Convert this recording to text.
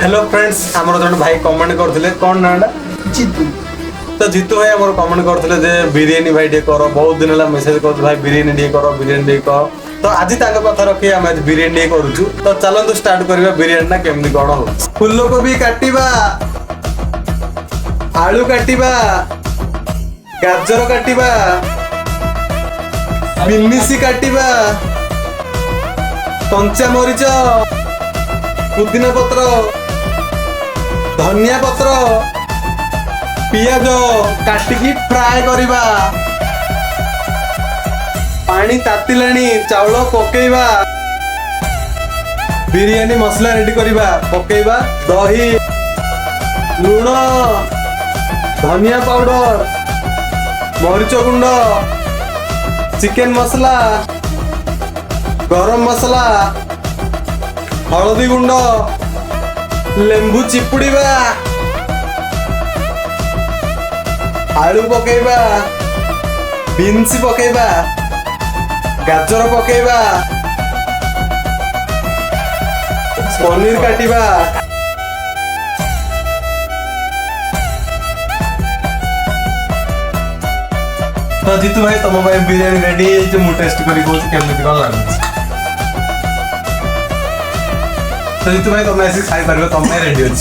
hello friends आमर जन भाई कमेंट करथिले कोन नाडा जीतू तो जीतू भाई आमर कमेंट करथिले जे बिरयानी भाई टे करो बहुत दिन हला मेसेज कर भाई बिरयानी टे करो बिरयानी टे करो तो आज तांका कथा रखी हम आज बिरयानी टे करूछु तो चलंतु स्टार्ट करबा बिरयानी ना केमनी कोन होला फुल कोबी काटिबा आलू काटिबा गाजर काटिबा बिन्नीसी काटिबा कंचा मरीच पुदीना पत्र धनिया पत्र पियाज काटिकी फ्राए करिबा पानी तातिलानी चाउल पकेइबा बिरयानी मसला रेडी करिबा पकेइबा दही लूण धनिया पाउडर मरीच गुंड चिकन मसला गरम मसला हलदी गुंड लेंबू चिपुड़ीबा आलू पकेइबा बीन्स पकेइबा गाजर पकेइबा पनीर काटिबा तो जीतू भाई तुम भाई बिरयानी रेडी है मु टेस्ट करी कहूँ केमती कौन लगुच तो जीतू भाई तुम ऐसे खाई पार तुम रेडी अच्छी